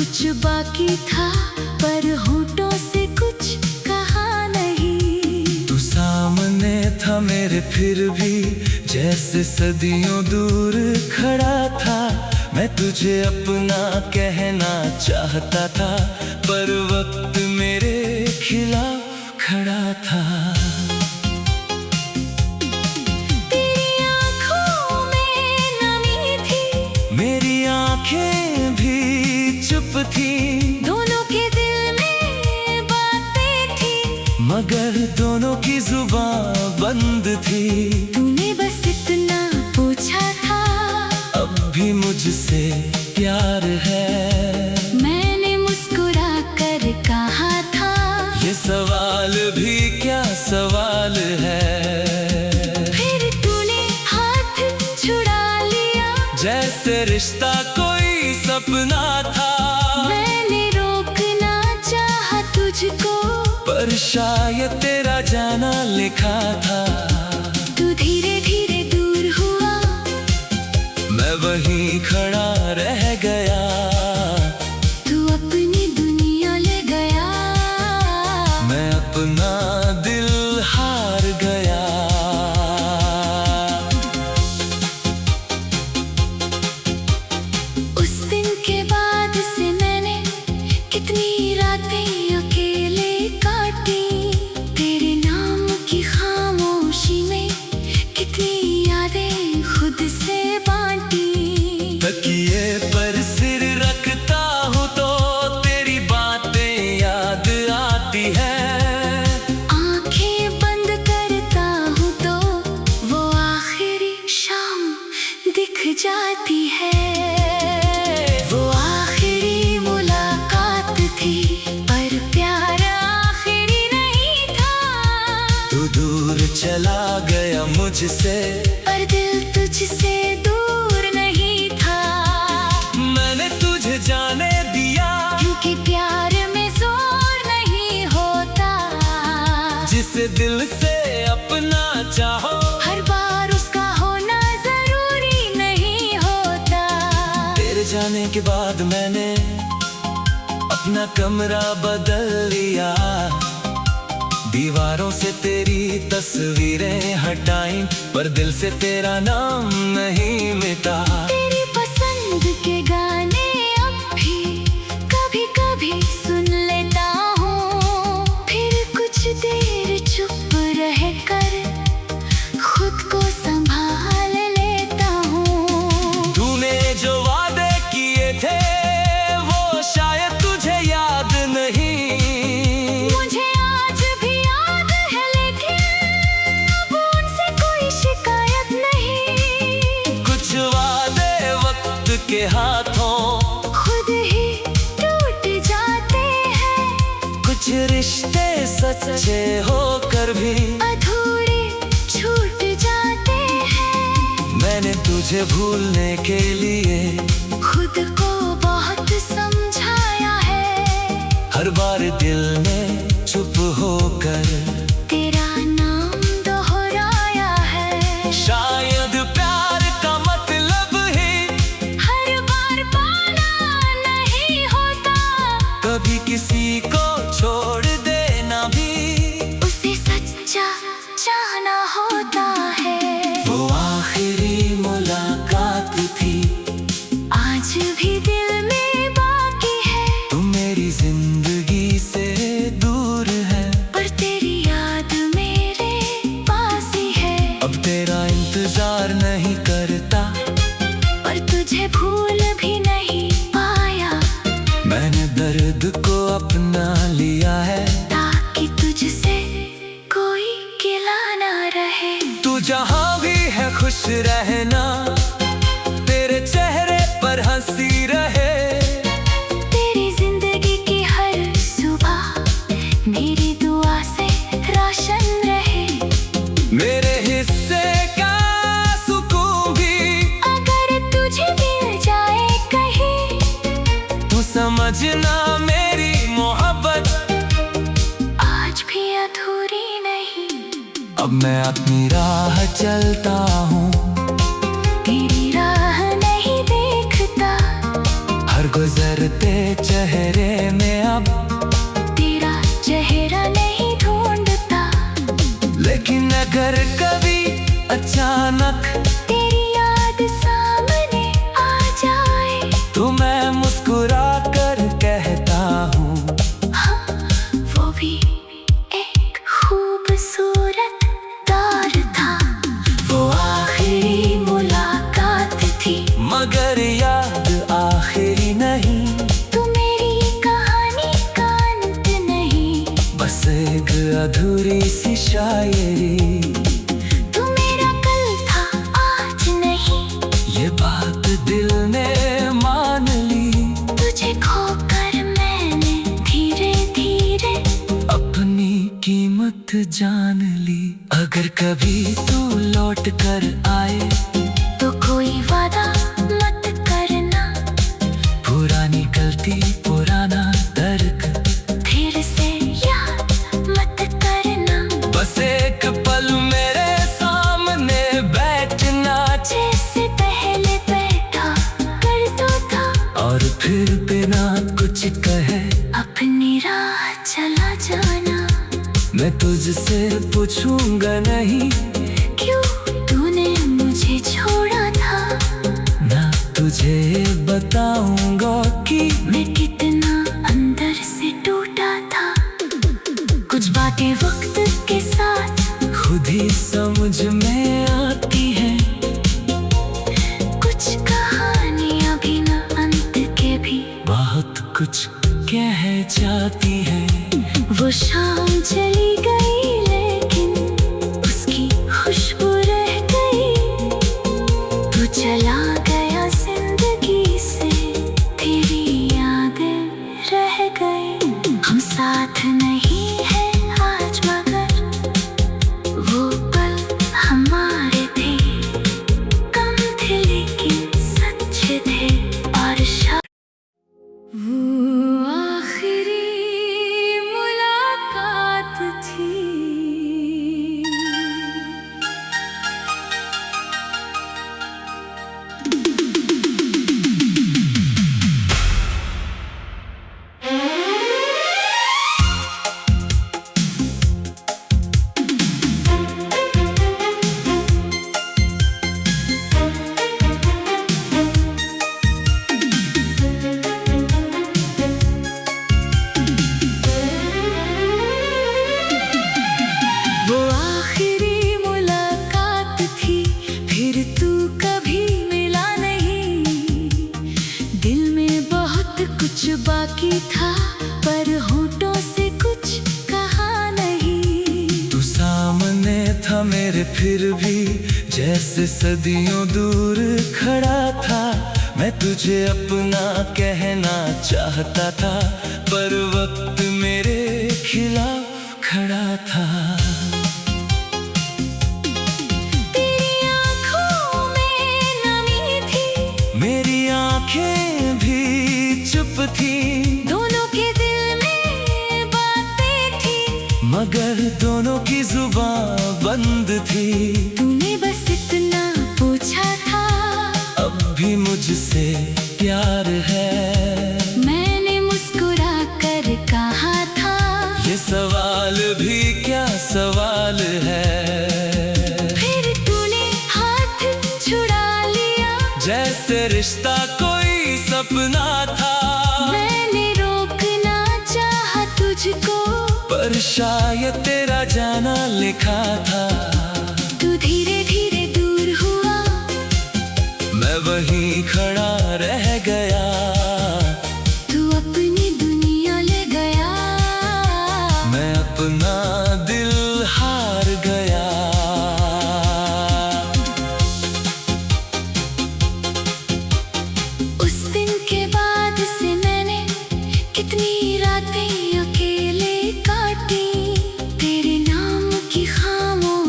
कुछ बाकी था पर होठों से कुछ कहा नहीं। तू सामने था मेरे फिर भी जैसे सदियों दूर खड़ा था। मैं तुझे अपना कहना चाहता था पर वक्त मेरे खिलाफ खड़ा था। तेरी आँखों में नमी थी, मेरी आँखें भी चुप थी। दोनों के दिल में बातें थी मगर दोनों की जुबान बंद थी। तूने बस इतना पूछा था, अब भी मुझसे प्यार है। मैंने मुस्कुरा कर कहा था, ये सवाल भी क्या सवाल है। फिर तूने हाथ छुड़ा लिया जैसे रिश्ता कोई सपना था। मैंने रोकना चाहा तुझको पर शायद तेरा जाना लिखा था। तू धीरे धीरे दूर हुआ, मैं वहीं खड़ा रह गया। तू अपनी दुनिया ले गया, मैं अपना दिल हार गया। उस दिन के बाद से मैंने कितनी रातें अकेले काटी। तेरे नाम की खामोशी में कितनी यादें खुद से बांटी। तकिए पर सिर रखता हूँ तो तेरी बातें याद आती है। आंखें बंद करता हूँ तो वो आखिरी शाम दिख जाती है। वो आखिरी मुलाकात थी पर प्यार आखिरी नहीं था। तू दूर चला गया मुझसे पर दिल तुझसे दूर नहीं था। मैंने तुझे जाने दिया क्योंकि प्यार में जोर नहीं होता। जिसे दिल से अपना चाहो हर बार उसका होना जरूरी नहीं होता। तेरे जाने के बाद मैंने अपना कमरा बदल लिया। दीवारों से तेरी तस्वीरें हटाई पर दिल से तेरा नाम नहीं मिटा। तेरी पसंद के गाने अब भी कभी कभी सुन लेता हूँ। फिर कुछ देर चुप रहकर खुद को संभाल लेता हूँ। तूने जो वादे किए थे वो शायद तुझे याद नहीं। मुझे आज भी याद है लेकिन अब उनसे कोई शिकायत नहीं। कुछ वादे वक्त के हाथों खुद ही टूट जाते हैं, कुछ रिश्ते सच्चे होकर भी अधूरे छूट जाते हैं। मैंने तुझे भूलने के लिए खुद को बहुत समझाया है। हर बार दिल ने चुप होकर तेरा नाम दोहराया है। शायद प्यार का मतलब ही हर बार पाना नहीं होता। कभी किसी को छोड़ देना भी उसे सच्चा चाहना होता है। वो आखिरी मुलाकात थी आज भी दिल में बाकी है। तू मेरी जिंदगी से दूर है पर तेरी याद मेरे पास ही है। अब तेरा इंतजार नहीं करता पर तुझे भूल भी नहीं पाया। मैंने दर्द को अपना लिया है ताकि तुझसे कोई गिला ना रहे। तू जहाँ भी है खुश रहना, तेरे चेहरे पर हंसी रहे। तेरी जिंदगी की हर सुबह मेरी दुआ से रोशन रहे। मेरे हिस्से का सुकून भी अगर तुझे मिल जाए कहीं, तू समझना मेरी मोहब्बत आज भी अधूरी नहीं। अब मैं अपनी राह चलता हूँ, तेरी राह नहीं देखता। हर गुजरते चेहरे में अब तेरा चेहरा नहीं ढूंढता, लेकिन अगर कभी अचानक तेरी याद सामने आ जाए तो मैं मुस्कुरा कर कहता हूँ, हाँ, वो भी एक खूबसूरत दौर था। वो आखिरी मुलाकात थी, मगर याद आखिरी नहीं। तू मेरी कहानी का अंत नहीं, बस एक अधूरी सी शायरी। तू मेरा कल था आज नहीं, ये बात दिल ने मान ली। तुझे खोकर मैंने धीरे धीरे अपनी कीमत जान ली। अगर कभी तू लौट कर आए तो कोई वादा मत करना, पुरानी गलती पुराना दर्द फिर से याद मत करना। बस एक पल मेरे सामने बैठना, जैसे पहले बैठा करता था, और फिर बिना कुछ कहे अपनी राह चला जाना। मैं तुझसे पूछूंगा नहीं क्यों तूने मुझे छोड़ा था, ना तुझे बताऊंगा कि मैं कितना अंदर से टूटा था। कुछ बातें वक्त के साथ खुद ही समझ में आती है। कुछ कहानियां बिना अंत के भी बहुत कुछ कह जाती है। वो शाम चली गई लेकिन उसकी खुशबू रह गई। तू चला गया जिंदगी से, तेरी यादें रह गई। हम साथ नहीं हैं आज मगर वो पल हमारे थे, कम थे लेकिन सच थे। और वो आखिरी मुलाकात थी। वो आखिरी मुलाकात थी, फिर तू कभी मिला नहीं। दिल में बहुत कुछ बाकी था, पर होठों से कुछ कहा नहीं। तू सामने था मेरे, फिर भी जैसे सदियों दूर खड़ा था। मैं तुझे अपना कहना चाहता था, पर वक्त मेरे खिलाफ खड़ा था। तेरी आँखों में नमी थी, मेरी आंखें भी चुप थी, दोनों के दिल में बातें थी, मगर दोनों की जुबान बंद थी। तूने बस इतना पूछा था, अब भी मुझसे प्यार है। मैंने मुस्कुरा कर कहा था, ये सवाल भी क्या सवाल है। फिर तूने हाथ छुड़ा लिया, जैसे रिश्ता कोई सपना था। मैंने रोकना चाहा तुझको, पर शायद तेरा जाना लिखा था। तू धीरे धीरे दूर हुआ, मैं वहीं खड़ा रह गया। तू अपनी दुनिया ले गया, मैं अपना दिल हार गया। उस दिन के बाद से मैंने कितनी रातें अकेले काटी, तेरे नाम की खामोश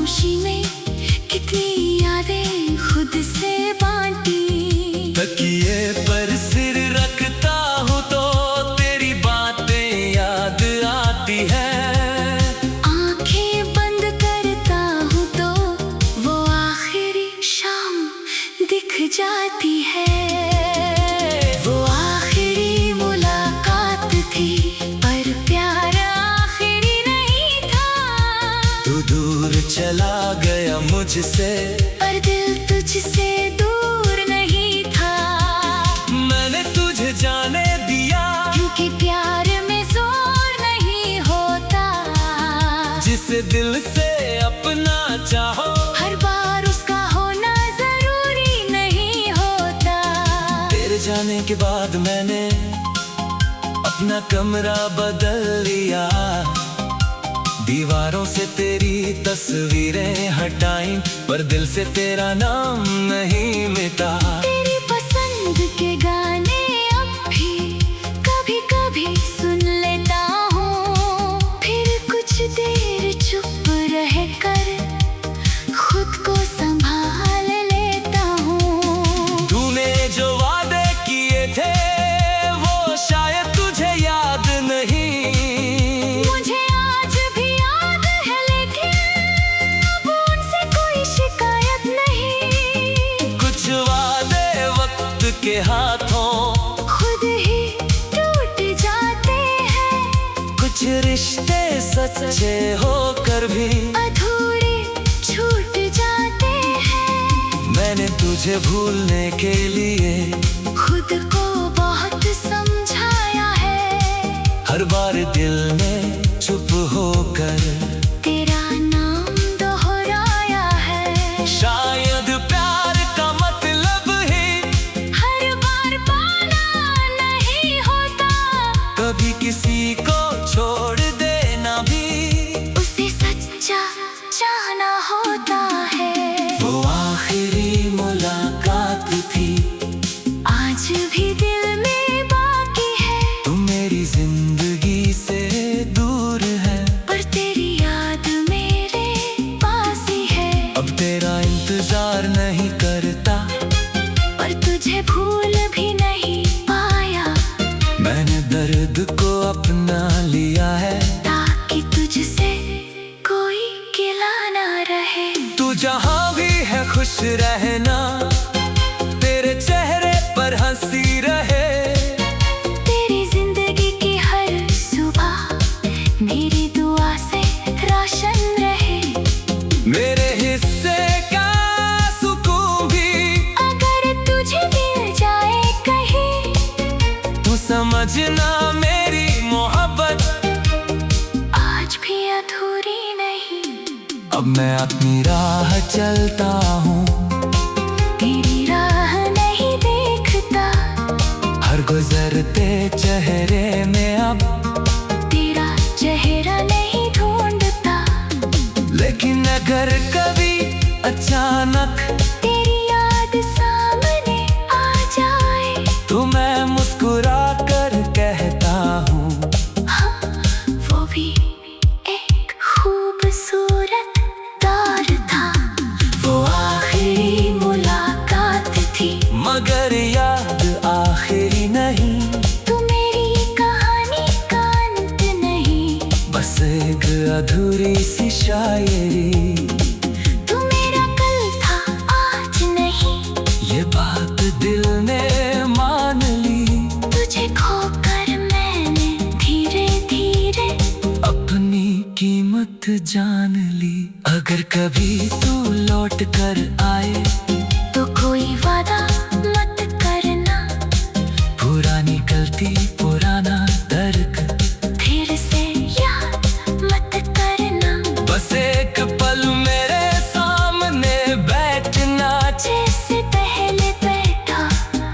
मुझसे, पर दिल तुझसे दूर नहीं था। मैंने तुझे जाने दिया, क्योंकि प्यार में जोर नहीं होता। जिसे दिल से अपना चाहो, हर बार उसका होना जरूरी नहीं होता। तेरे जाने के बाद मैंने अपना कमरा बदल लिया, दीवारों से तेरी तस्वीरें हटाई, पर दिल से तेरा नाम नहीं मिटा। तेरी पसंद के गाने अब भी कभी कभी सुन लेता हूँ, फिर कुछ देर चुप रह कर खुद को संभाल लेता हूँ। तूने जो वादे किए थे वो शायद तुझे याद नहीं। मुझे आज भी याद है, लेकिन अब उनसे कोई शिकायत नहीं। कुछ वादे वक्त के हाथों खुद ही टूट जाते हैं, कुछ रिश्ते सच्चे होकर भी अधूरे छूट जाते हैं। मैंने तुझे भूलने के लिए खुद को बहुत समझाया है, हर बार दिल में चुप होकर तेरा नाम दोहराया है। शायद प्यार का मतलब ही हर बार पाना नहीं होता, कभी किसी को छोड़ देना भी उसे सच्चा जाना होता है। वो आखिरी मुलाकात थी, आज भी दिल में बाकी है। तू मेरी जिंदगी से दूर है, पर तेरी याद मेरे पास ही है। अब तेरा इंतजार नहीं करता, पर तुझे भूल भी नहीं पाया, मैंने दर्द को अपना लिया है, ताकि तुझसे कोई गिला ना रहे। तू जहाँ भी है खुश रहना, तेरे चेहरे पर हंसी रहे। तेरी जिंदगी की हर सुबह मेरी दुआ से रोशन रहे। मेरे हिस्से का सुकून भी अगर तुझे मिल जाए कहीं, तू समझना मेरी मोहब्बत आज भी अधूरी नहीं। अब मैं अपनी राह चलता हूँ, तेरी राह नहीं देखता, हर गुजरते चेहरे में अब तेरा चेहरा नहीं ढूंढता। लेकिन अगर कभी अचानक तेरी याद सामने आ जाए, तो मैं मुस्कुरा कर कहता हूँ, हाँ, वो भी एक खूबसूरत दौर था। वो आखिरी मुलाकात थी, मगर याद आखिरी नहीं। तू मेरी कहानी का अंत नहीं, बस एक अधूरी सी शायरी, तू मेरा कल था आज नहीं। ये बात दिल ने मान ली, तुझे खोकर मैंने धीरे धीरे अपनी कीमत जान ली। अगर कभी तू लौट कर आए, तो कोई वादा मत करना, पुरानी गलती पुराना दर्द फिर से याद मत करना। बस एक पल मेरे सामने बैठना, जैसे पहले बैठा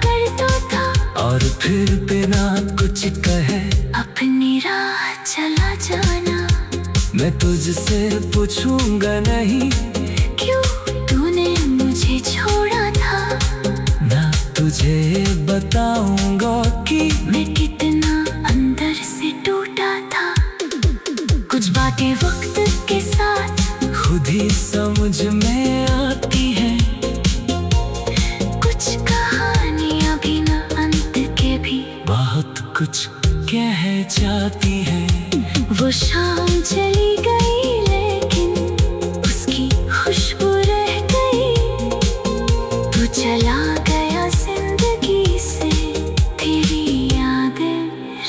करता था, और फिर बिना कुछ कहे अपनी राह चला जाना। मैं तुझसे पूछूंगा नहीं, क्यों तूने मुझे छोड़ा था, ना तुझे बताऊंगा कि मैं कितना अंदर से टूटा था। कुछ बातें वक्त के साथ खुद ही समझ में आती है, कुछ कहानियां बिना अंत के भी बहुत कुछ कह जाती है। वो शाम चली गई, लेकिन उसकी खुशबू रह गई। तू चला गया जिंदगी से, तेरी यादें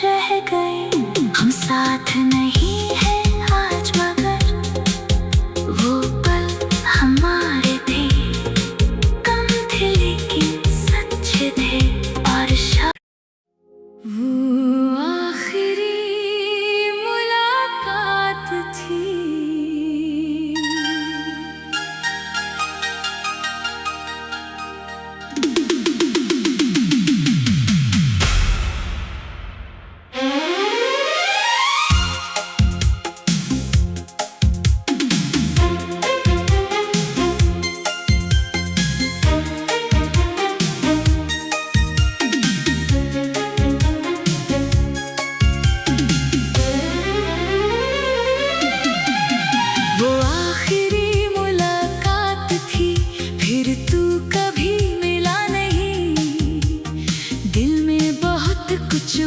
रह गई। हम साथ नहीं हैं आज, मगर वो पल हमारे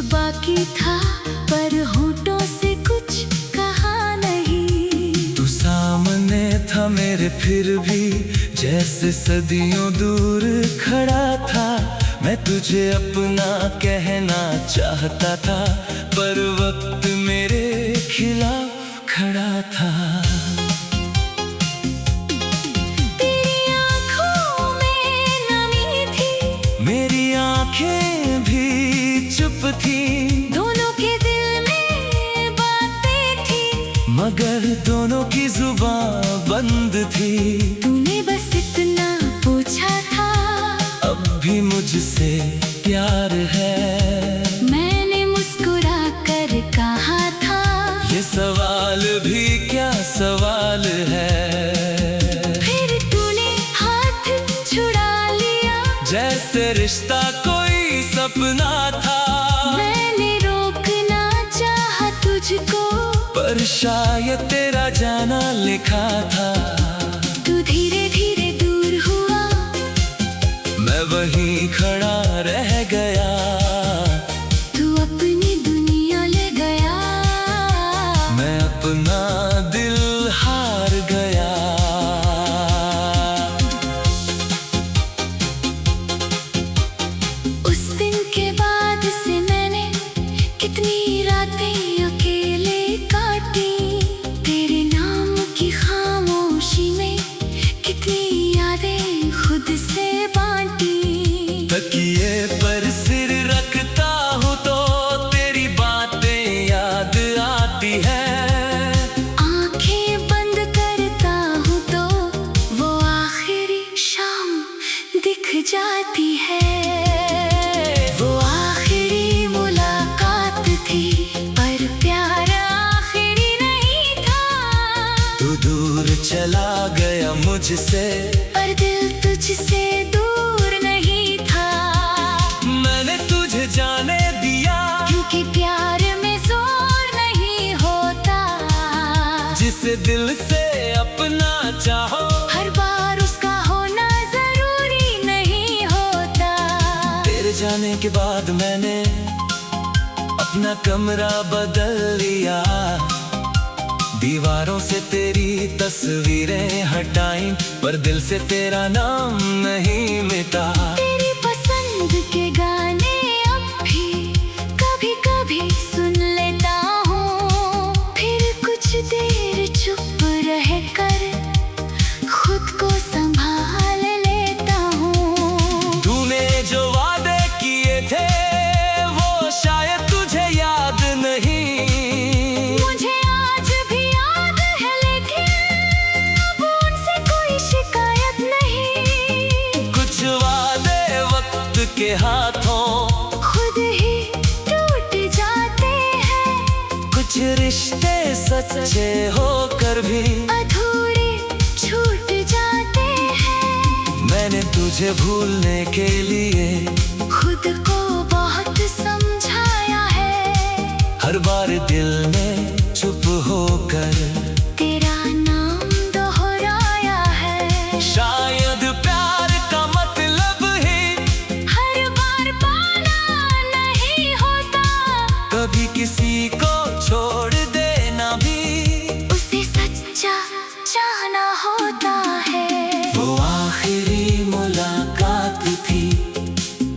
बाकी था पर होठों से कुछ कहा नहीं। तू सामने था मेरे फिर भी जैसे सदियों दूर खड़ा था। मैं तुझे अपना कहना चाहता था पर वक्त मेरे खिलाफ खड़ा था। तेरी आँखों में नमी थी, मेरी आंखें भी चुप थी। दोनों के दिल में बातें थी, मगर दोनों की जुबान बंद थी। तूने बस इतना पूछा था, अब भी मुझसे प्यार है। मैंने मुस्कुरा कर कहा था, ये सवाल भी क्या सवाल है। फिर तूने हाथ छुड़ा लिया, जैसे रिश्ता कोई सपना था। मैंने रोकना चाहा तुझको, पर शायद तेरा जाना लिखा था। तू धीरे धीरे दूर हुआ, मैं वहीं खड़ा रह गया। तू अपनी दुनिया ले गया। मैं अपना दिल हार गया। उस दिन के बाद से मैंने कितनी रातें अकेले काटी। तेरे नाम की खामोशी में कितनी यादें खुद से बांटी। तकिए पर सिर रखता हूँ तो तेरी बातें याद आती है। आंखें बंद करता हूँ तो वो आखिरी शाम दिख जाती है। वो आखिरी मुलाकात थी पर प्यार आखिरी नहीं था। तू दूर चला गया मुझसे, पर दिल तुझसे दूर नहीं था। मैंने तुझे जाने दिया। क्योंकि प्यार में जोर नहीं होता। जिसे दिल से अपना चाहो, हर बार उसका होना जरूरी नहीं होता। तेरे जाने के बाद मैंने अपना कमरा बदल लिया। दीवारों से तेरी तस्वीरें हटाई, पर दिल से तेरा नाम नहीं मिटा। तेरी पसंद के गाने अब भी कभी कभी सुन लेता हूँ। फिर कुछ देर चुप रह कर खुद को संभाल लेता हूँ। तूने जो वादे किए थे वो शायद तुझे याद नहीं। मुझे आज भी याद है, लेकिन अब उनसे कोई शिकायत नहीं। कुछ वादे वक्त के हाथों खुद ही टूट जाते हैं, कुछ रिश्ते सच्चे होकर भी अधूरे छूट जाते हैं। मैंने तुझे भूलने के लिए खुद को बहुत समझाया है। हर बार दिल ने चुप होकर तेरा नाम दोहराया है। शायद प्यार का मतलब ही हर बार पाना नहीं होता। कभी किसी को छोड़ देना भी उसे सच्चा चाहना होता है। वो आखिरी मुलाकात थी,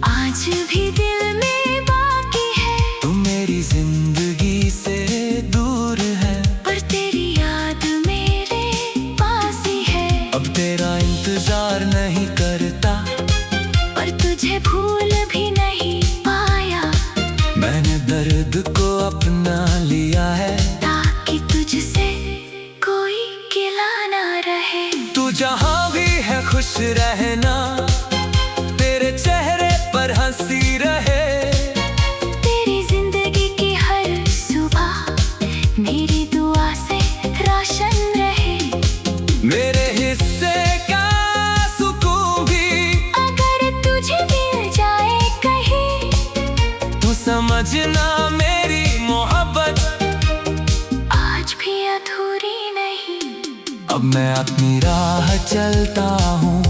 आज भी दिल में बाकी है। तू मेरी जिंदगी से दूर है, पर तेरी याद मेरे पास ही है। अब तेरा इंतजार नहीं करता, पर तुझे भूल भी नहीं पाया। मैंने दर्द को अपना लिया है। ताकि तुझसे कोई गिला ना रहे। तू जहाँ भी है खुश रहना, तेरे चेहरे पर हंसी रहे। तेरी जिंदगी की हर सुबह मेरी दुआ से रोशन रहे। मेरे हिस्से का सुकून भी अगर तुझे मिल जाए कहीं, तू समझना मेरी मोहब्बत आज भी अधूरी नहीं। अब मैं अपनी राह चलता हूँ,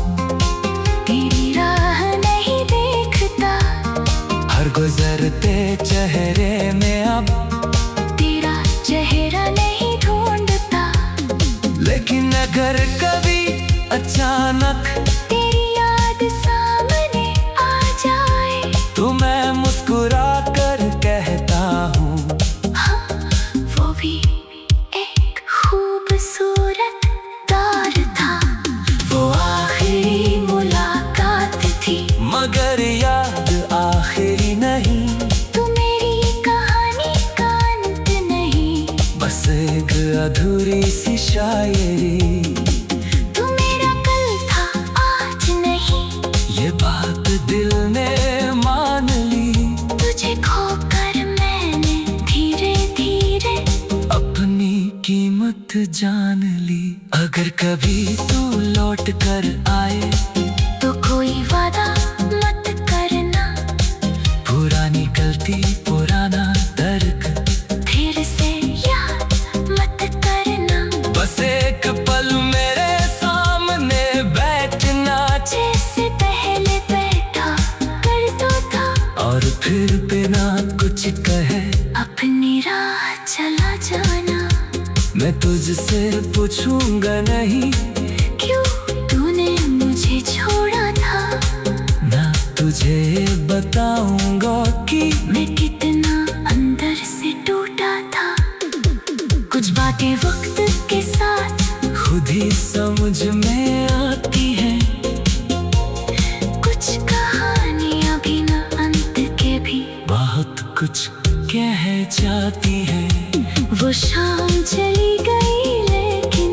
तेरी राह नहीं देखता। हर गुजरते चेहरे में अब तेरा चेहरा नहीं ढूंढता, लेकिन अगर कभी अचानक तेरी याद सामने आ जाए तो मैं मुस्कुरा कर कहता हूँ, हाँ, वो भी एक खूबसूरत दौर था। वो आखिरी मुलाकात थी, मगर याद आखिरी नहीं। तू मेरी कहानी का अंत नहीं, बस एक अधूरी सी शायरी। तू मेरा कल था आज नहीं, ये बात दिल ने मान ली। तुझे खोकर मैंने धीरे धीरे अपनी कीमत जान ली। अगर कभी तू लौट कर आए तो कोई वादा मत करना, पुरानी गलती पुराना दर्द फिर से याद मत करना। बस एक पल मेरे सामने बैठना, जैसे पहले बैठा करता था, और फिर बिना कुछ कहे अपनी राह चला जाना। मैं तुझसे पूछूंगा नहीं क्यों तूने मुझे छोड़ा था, ना तुझे बताऊंगा कि मैं कितना अंदर से टूटा था। कुछ बातें वक्त के साथ खुद ही समझ में आती है। कुछ कहानियां बिना अंत के भी बहुत कुछ कह जाती है। वो शाम चली गई लेकिन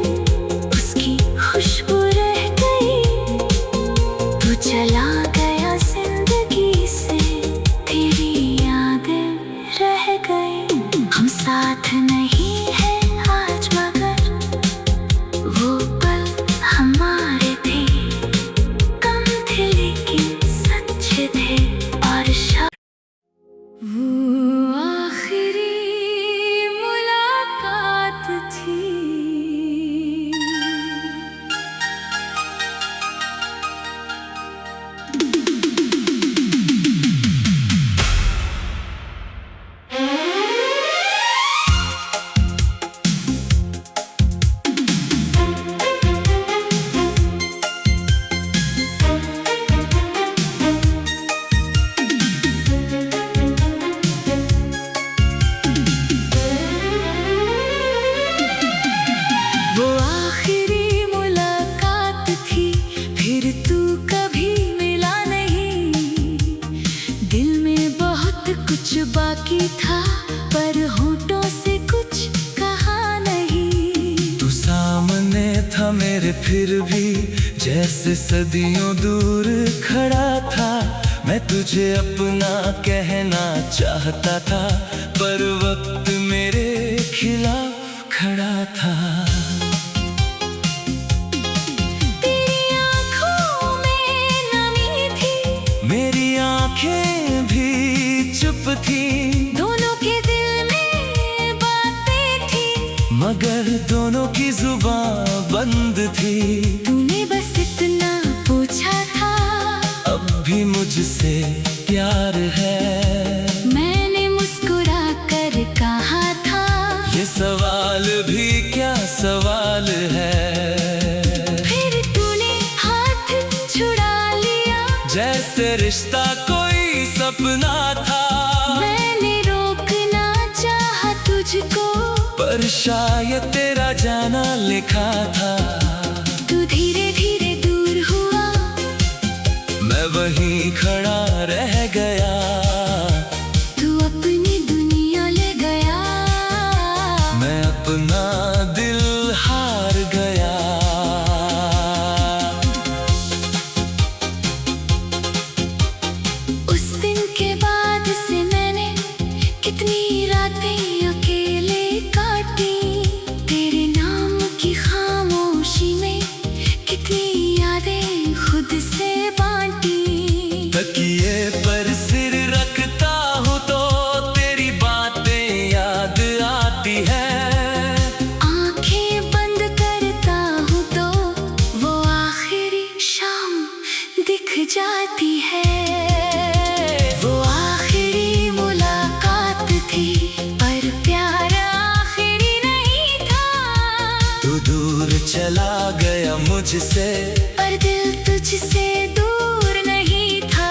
उसकी खुशबू रह गई। तू चला गया जिंदगी से, तेरी यादें रह गई। हम साथ नहीं है आज मगर वो पल हमारे थे, कम थे लेकिन सच्चे थे। और वो आखिरी मुलाकात थी। वो आखिरी मुलाकात थी, फिर तू कभी मिला नहीं। दिल में बहुत कुछ बाकी था, पर होठों से कुछ कहा नहीं। तू सामने था मेरे फिर भी जैसे सदियों दूर खड़ा था। मैं तुझे अपना कहना चाहता था, पर वक्त मेरे खिलाफ खड़ा था। तेरी आँखों में नमी थी, मेरी आंखें भी चुप थी, दोनों के दिल में बातें थी, मगर दोनों की जुबान बंद थी। तूने बस इतना पूछा था, अब भी मुझसे प्यार है। मैंने मुस्कुरा कर कहा था, ये सवाल भी क्या सवाल है। फिर तूने हाथ छुड़ा लिया, जैसे रिश्ता कोई सपना था। मैंने रोकना चाहा तुझको, पर शायद तेरा जाना लिखा था। तू धीरे धीरे दूर हुआ, मैं वहीं खड़ा रह गया। तू अपनी दुनिया ले गया, मैं अपना दिल हार गया। उस दिन के बाद से मैंने कितनी रातें अकेले काटी। तेरे नाम की खामोशी में कितनी यादें खुद से बांटी। तकिए पर सिर रखता हूँ तो तेरी बातें याद आती है। आंखें बंद करता हूँ तो वो आखिरी शाम दिख जाती है। वो आखिरी मुझसे, पर दिल तुझसे दूर नहीं था।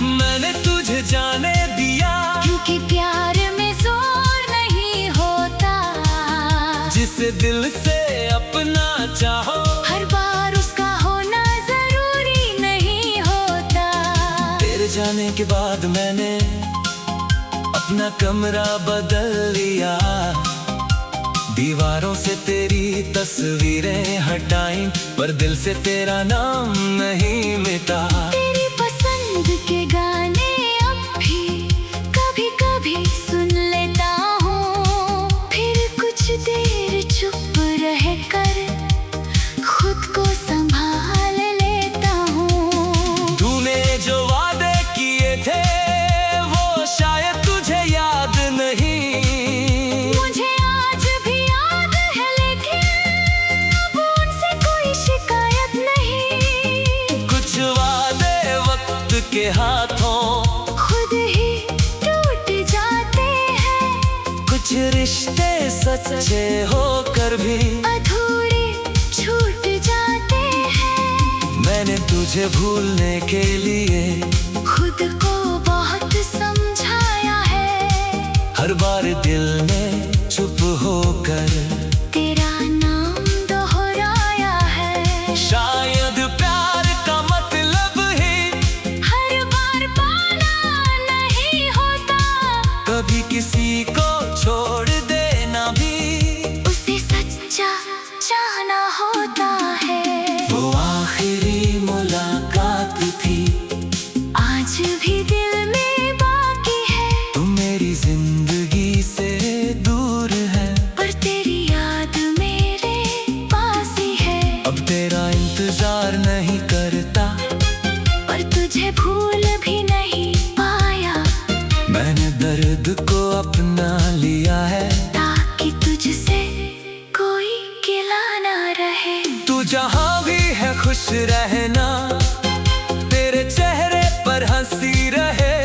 मैंने तुझे जाने दिया, क्योंकि प्यार में जोर नहीं होता। जिसे दिल से अपना चाहो, हर बार उसका होना जरूरी नहीं होता। तेरे जाने के बाद मैंने अपना कमरा बदल लिया, दीवारों से तेरी तस्वीरें हटाई, पर दिल से तेरा नाम नहीं मिटा। तेरी पसंद के गाने अब भी कभी कभी सुन लेता हूँ, फिर कुछ देर चुप रह कर खुद को संभाल लेता हूँ। तूने जो वादे किए थे वो शायद तुझे याद नहीं। मुझे आज भी याद है, लेकिन अब उनसे कोई शिकायत नहीं। कुछ वादे वक्त के हाथों खुद ही टूट जाते हैं, कुछ रिश्ते सच्चे होकर भी अधूरे छूट जाते हैं। मैंने तुझे भूलने के लिए खुद को बहुत समझाया है, हर बार दिल ने चुप होकर तेरा नाम दोहराया है। शायद प्यार का मतलब ही हर बार पाना नहीं होता, कभी किसी को छोड़ देना भी उसे सच्चा चाहना होता है। वो आखिरी मुलाकात थी, आज भी दिल में बाकी है, तू मेरी जिंदगी से दूर है, पर तेरी याद मेरे पास ही है। अब तेरा इंतजार नहीं करता, पर तुझे भूल भी नहीं पाया, मैंने दर्द को अपना लिया है, ताकि तुझसे कोई गिला ना रहे। तू जहाँ भी है खुश रहना, तेरे चेहरे पर हंसी रहे।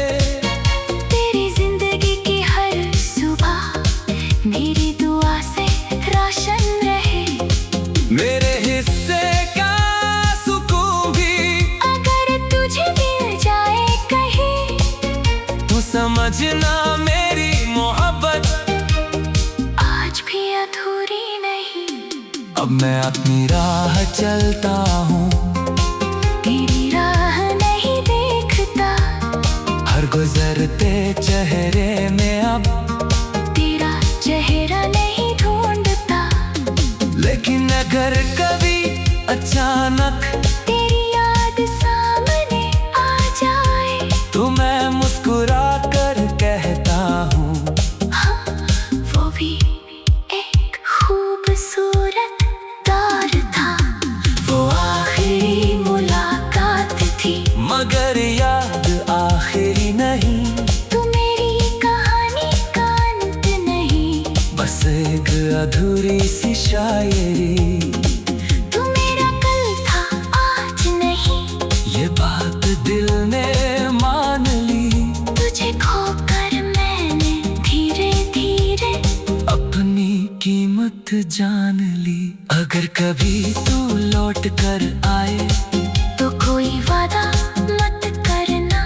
तेरी जिंदगी की हर सुबह मेरी दुआ से रोशन रहे। मेरे हिस्से का सुकून भी अगर तुझे मिल जाए कहीं, तू समझना मेरी मोहब्बत आज भी अधूरी नहीं। अब मैं अपनी राह चलता हूँ, तेरी राह नहीं देखता, हर गुजरते चेहरे में अब तेरा चेहरा नहीं ढूंढता। लेकिन अगर कभी अचानक तेरी याद सामने आ जाए, तो मैं मुस्कुरा कर कहता हूँ, हाँ, वो भी एक खूबसूरत दौर था। वो आखिरी मुलाकात थी, मगर याद आखिरी नहीं, तू मेरी कहानी का अंत नहीं। बस एक अधूरी सी शायरी, तू मेरा कल था आज नहीं, ये बात दिल ने मान ली। तुझे खोकर मैंने धीरे धीरे अपनी कीमत जान ली। अगर कभी तू लौट कर आए, तो कोई वादा मत करना,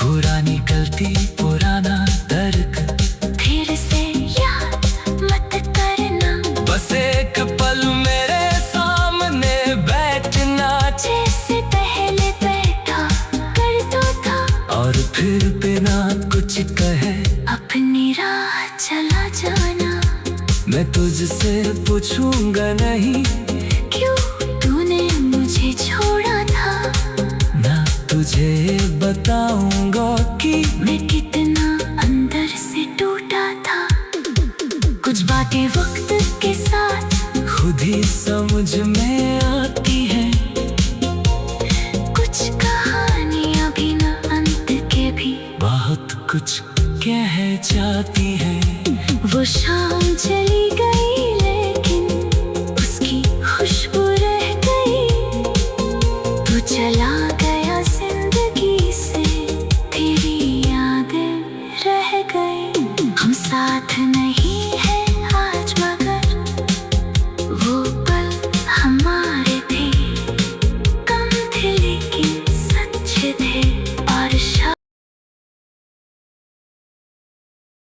पुरानी गलती पुराना दर्द फिर से याद मत करना। बस एक पल मेरे सामने बैठना, जैसे पहले बैठा करता था, और फिर बिना कुछ कहे अपनी राह चला जाना। मैं तुझसे पूछूंगा नहीं, क्यों तूने मुझे छोड़ा था, ना तुझे बताऊंगा कि मैं कितना अंदर से टूटा था। कुछ बातें वक्त के साथ खुद ही समझ में आती है, कुछ कहानियां बिना अंत के भी बहुत कुछ कह जाती है। वो शाम चली गई, लेकिन उसकी खुशबू रह गई। तू चला गया जिंदगी से, तेरी यादें रह गई। हम साथ नहीं है